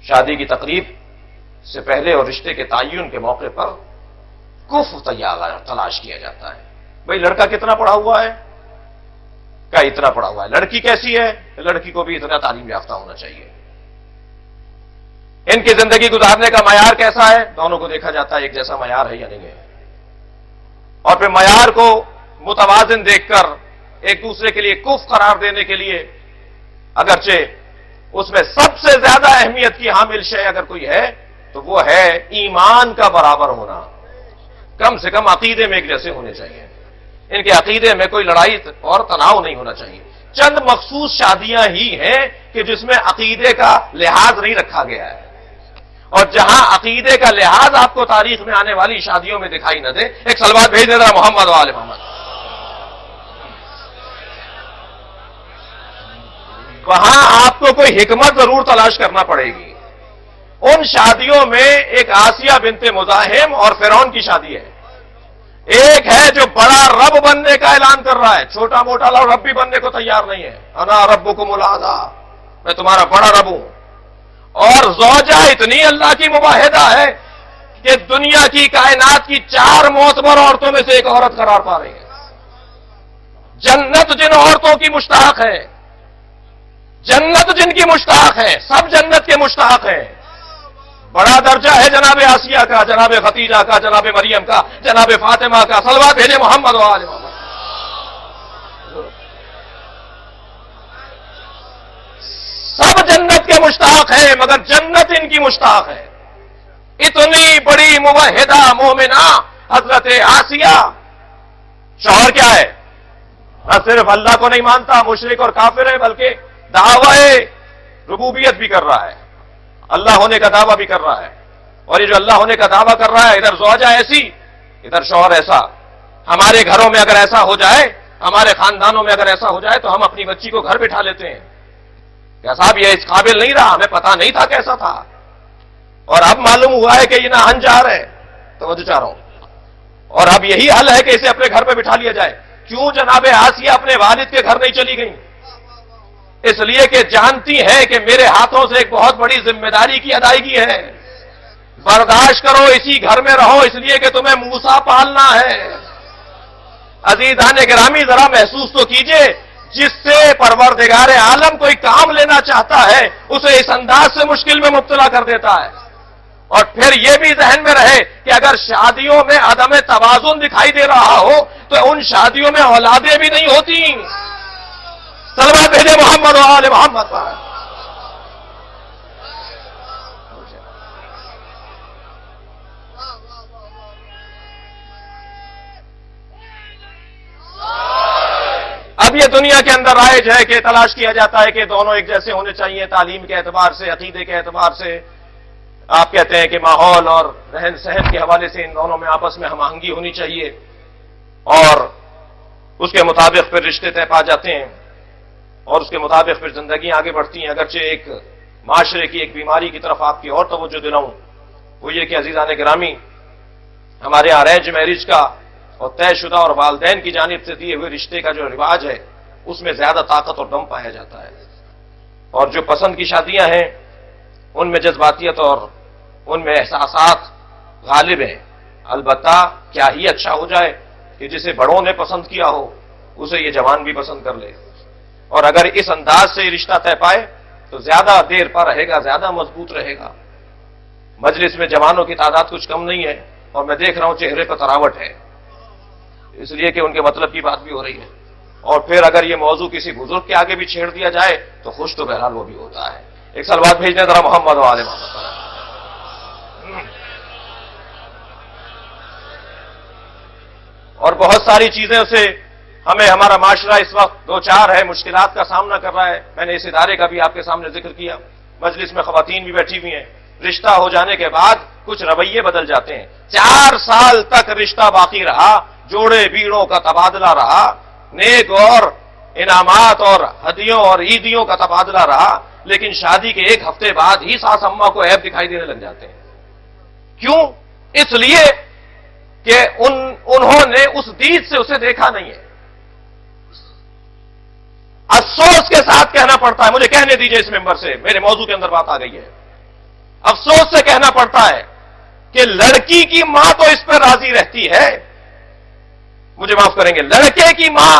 شادی کی تقریب سے پہلے اور رشتے کے تعین کے موقع پر کف تلاش کیا جاتا ہے. بھئی لڑکا کتنا پڑھا ہوا ہے؟ کیا اتنا پڑھا ہوا ہے. لڑکی کیسی ہے؟ لڑکی کو بھی اتنا تعلیم یافتہ ہونا چاہیے. ان کی زندگی گزارنے کا معیار کیسا ہے؟ دونوں کو دیکھا جاتا ہے ایک جیسا معیار ہے یا نہیں ہے. اور پھر معیار کو متوازن دیکھ کر ایک دوسرے کے لیے کف قرار دینے کے لیے اگرچہ اس میں سب سے زیادہ اہمیت کی حامل شے اگر کوئی ہے تو وہ ہے ایمان کا برابر ہونا. کم سے کم عقیدے میں ایک جیسے ہونے چاہیے. ان کے عقیدے میں کوئی لڑائی اور تناؤ نہیں ہونا چاہیے. چند مخصوص شادیاں ہی ہیں کہ جس میں عقیدے کا لحاظ نہیں رکھا گیا ہے. اور جہاں عقیدے کا لحاظ آپ کو تاریخ میں آنے والی شادیوں میں دکھائی نہ دے، ایک صلوات بھیج دے رہا محمد و آل محمد، وہاں آپ کو کوئی حکمت ضرور تلاش کرنا پڑے گی. ان شادیوں میں ایک آسیہ بنت مزاحم اور فرعون کی شادی ہے. ایک ہے جو بڑا رب بننے کا اعلان کر رہا ہے، چھوٹا موٹا رب بھی بننے کو تیار نہیں ہے. انا ربکم الاعلی، میں تمہارا بڑا رب ہوں. اور زوجہ اتنی اللہ کی مباہدہ ہے کہ دنیا کی کائنات کی 4 معتبر عورتوں میں سے ایک عورت قرار پا رہی ہے. جنت جن عورتوں کی مشتاق ہے، جنت جن کی مشتاق ہے، سب جنت کے مشتاق ہیں. بڑا درجہ ہے جناب آسیہ کا، جناب ختیجہ کا، جناب مریم کا، جناب فاطمہ کا. صلوات بھیجے محمد و آل محمد. سب جنت کے مشتاق ہیں مگر جنت ان کی مشتاق ہے. اتنی بڑی موحدہ مومنہ حضرت آسیہ. شوہر کیا ہے؟ نہ صرف اللہ کو نہیں مانتا، مشرک اور کافر ہے، بلکہ دعوی ربوبیت بھی کر رہا ہے، اللہ ہونے کا دعویٰ بھی کر رہا ہے. اور یہ جو اللہ ہونے کا دعویٰ کر رہا ہے، ادھر زوجہ ایسی، ادھر شوہر ایسا. ہمارے گھروں میں اگر ایسا ہو جائے، ہمارے خاندانوں میں اگر ایسا ہو جائے تو ہم اپنی بچی کو گھر بٹھا لیتے ہیں. کیا صاحب یہ اس قابل نہیں رہا، ہمیں پتا نہیں تھا کیسا تھا، اور اب معلوم ہوا ہے کہ یہ ناہنجار ہے. توجہ چاہ رہا ہوں. اور اب یہی حل ہے کہ اسے اپنے گھر پہ بٹھا لیا جائے. کیوں جناب آسیہ اپنے والد کے گھر نہیں چلی گئی؟ اس لیے کہ جانتی ہے کہ میرے ہاتھوں سے ایک بہت بڑی ذمہ داری کی ادائیگی ہے. برداشت کرو، اسی گھر میں رہو، اس لیے کہ تمہیں موسیٰ پالنا ہے. عزیزان گرامی ذرا محسوس تو کیجئے، جس سے پروردگار عالم کوئی کام لینا چاہتا ہے اسے اس انداز سے مشکل میں مبتلا کر دیتا ہے. اور پھر یہ بھی ذہن میں رہے کہ اگر شادیوں میں عدم توازن دکھائی دے رہا ہو تو ان شادیوں میں اولادیں بھی نہیں ہوتی. صلوات بھیجے محمد و آل محمد پر. اب یہ دنیا کے اندر رائج ہے کہ تلاش کیا جاتا ہے کہ دونوں ایک جیسے ہونے چاہیے، تعلیم کے اعتبار سے، عقیدے کے اعتبار سے. آپ کہتے ہیں کہ ماحول اور رہن سہن کے حوالے سے ان دونوں میں آپس میں ہم آہنگی ہونی چاہیے، اور اس کے مطابق پھر رشتے طے پا جاتے ہیں، اور اس کے مطابق پھر زندگیاں آگے بڑھتی ہیں. اگرچہ ایک معاشرے کی ایک بیماری کی طرف آپ کی اور توجہ دلاؤں، وہ یہ کہ عزیزان گرامی، ہمارے یہاں ارینج میرج کا اور طے شدہ اور والدین کی جانب سے دیے ہوئے رشتے کا جو رواج ہے اس میں زیادہ طاقت اور دم پایا جاتا ہے. اور جو پسند کی شادیاں ہیں ان میں جذباتیت اور ان میں احساسات غالب ہیں. البتہ کیا ہی اچھا ہو جائے کہ جسے بڑوں نے پسند کیا ہو اسے یہ جوان بھی پسند کر لے. اور اگر اس انداز سے رشتہ طے پائے تو زیادہ دیر پر رہے گا، زیادہ مضبوط رہے گا. مجلس میں جوانوں کی تعداد کچھ کم نہیں ہے، اور میں دیکھ رہا ہوں چہرے پر تراوٹ ہے، اس لیے کہ ان کے مطلب کی بات بھی ہو رہی ہے. اور پھر اگر یہ موضوع کسی بزرگ کے آگے بھی چھیڑ دیا جائے تو خوش تو بہرحال وہ بھی ہوتا ہے. ایک صلوات بھیجنے ذرا محمد و آل محمد. اور بہت ساری چیزیں سے ہمیں ہمارا معاشرہ اس وقت دو چار ہے، مشکلات کا سامنا کر رہا ہے. میں نے اس ادارے کا بھی آپ کے سامنے ذکر کیا. مجلس میں خواتین بھی بیٹھی ہوئی ہیں. رشتہ ہو جانے کے بعد کچھ رویے بدل جاتے ہیں. 4 سال تک رشتہ باقی رہا، جوڑے بیڑوں کا تبادلہ رہا، نیک اور انعامات اور ہدیوں اور عیدیوں کا تبادلہ رہا، لیکن شادی کے 1 ہفتے بعد ہی ساس اماں کو عیب دکھائی دینے لگ جاتے ہیں. کیوں؟ اس لیے کہ انہوں نے اس دید سے اسے دیکھا نہیں ہے. افسوس کے ساتھ کہنا پڑتا ہے، مجھے کہنے دیجئے اس ممبر سے، میرے موضوع کے اندر بات آ گئی ہے. افسوس سے کہنا پڑتا ہے کہ لڑکی کی ماں تو اس پر راضی رہتی ہے، مجھے معاف کریں گے، لڑکے کی ماں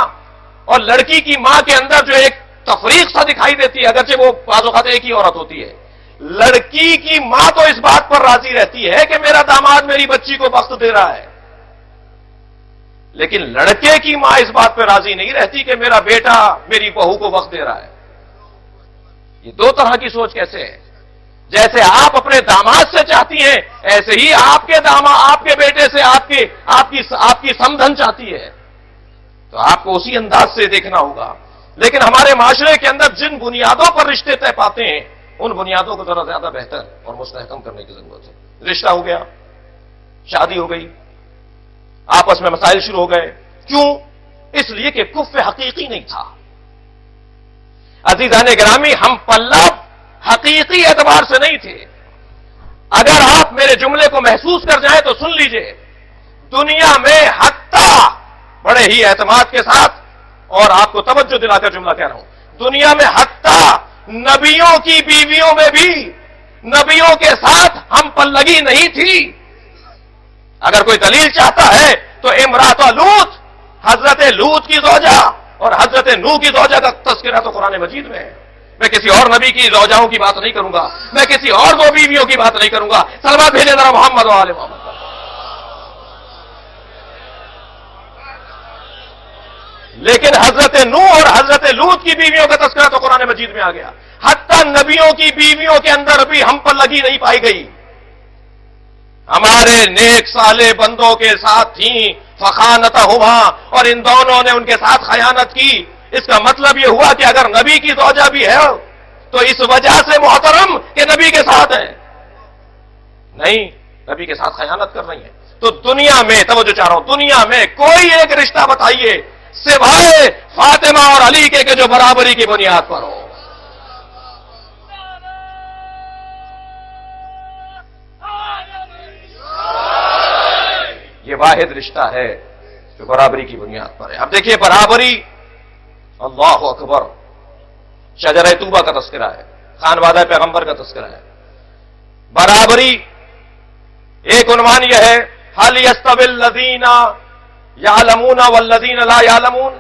اور لڑکی کی ماں کے اندر جو ایک تفریق سا دکھائی دیتی ہے، اگرچہ وہ بعض اوقات ایک ہی عورت ہوتی ہے، لڑکی کی ماں تو اس بات پر راضی رہتی ہے کہ میرا داماد میری بچی کو وقت دے رہا ہے، لیکن لڑکے کی ماں اس بات پہ راضی نہیں رہتی کہ میرا بیٹا میری بہو کو وقت دے رہا ہے۔ یہ دو طرح کی سوچ کیسے ہے؟ جیسے آپ اپنے داماد سے چاہتی ہیں، ایسے ہی آپ کے بیٹے سے آپ کی سمدھن چاہتی ہے، تو آپ کو اسی انداز سے دیکھنا ہوگا۔ لیکن ہمارے معاشرے کے اندر جن بنیادوں پر رشتے طے پاتے ہیں، ان بنیادوں کو ذرا زیادہ بہتر اور مستحکم کرنے کی ضرورت ہے۔ رشتہ ہو گیا، شادی ہو گئی، آپس میں مسائل شروع ہو گئے، کیوں؟ اس لیے کہ کفر حقیقی نہیں تھا۔ عزیزان گرامی، ہم پلہ حقیقی اعتبار سے نہیں تھے۔ اگر آپ میرے جملے کو محسوس کر جائیں تو سن لیجئے، دنیا میں حتیٰ بڑے ہی اعتماد کے ساتھ، اور آپ کو توجہ دلا کر جملہ کہہ رہا ہوں، دنیا میں حتیٰ نبیوں کی بیویوں میں بھی نبیوں کے ساتھ ہم پلگی نہیں تھی۔ اگر کوئی دلیل چاہتا ہے تو امرات لوط، حضرت لوط کی زوجہ اور حضرت نوح کی زوجہ کا تذکرہ تو قرآن مجید میں ہے۔ میں کسی اور نبی کی زوجاؤں کی بات نہیں کروں گا، میں کسی اور دو بیویوں کی بات نہیں کروں گا۔ سلوات بھیجے ذرا محمد و آل محمد۔ لیکن حضرت نوح اور حضرت لوط کی بیویوں کا تذکرہ تو قرآن مجید میں آ گیا۔ حتیٰ نبیوں کی بیویوں کے اندر بھی ہم پر لگی نہیں پائی گئی۔ ہمارے نیک صالح بندوں کے ساتھ تھیں فخانتہما، اور ان دونوں نے ان کے ساتھ خیانت کی۔ اس کا مطلب یہ ہوا کہ اگر نبی کی زوجہ بھی ہے تو اس وجہ سے محترم کہ نبی کے ساتھ ہے، نہیں، نبی کے ساتھ خیانت کر رہی ہیں۔ تو دنیا میں، توجہ چاہ رہا ہوں، دنیا میں کوئی ایک رشتہ بتائیے سوائے فاطمہ اور علی کے کہ جو برابری کی بنیاد پر ہو۔ یہ واحد رشتہ ہے جو برابری کی بنیاد پر ہے۔ اب دیکھیے برابری، اللہ اکبر، شجرہ طوبہ کا تذکرہ ہے، خانوادہ پیغمبر کا تذکرہ ہے۔ برابری ایک عنوان یہ ہے، هل يستوي الذین یعلمون والذین لا یعلمون،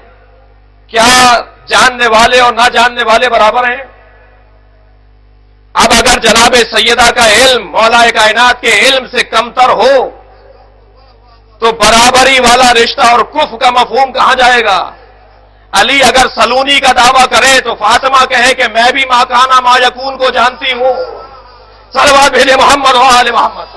کیا جاننے والے اور نہ جاننے والے برابر ہیں؟ اب اگر جناب سیدہ کا علم مولا کائنات کے علم سے کمتر ہو تو برابری والا رشتہ اور کفر کا مفہوم کہاں جائے گا؟ علی اگر سلونی کا دعویٰ کرے تو فاطمہ کہے کہ میں بھی ما کانا ما یکون کو جانتی ہوں۔ صلوات بھیجے محمد و آل محمد۔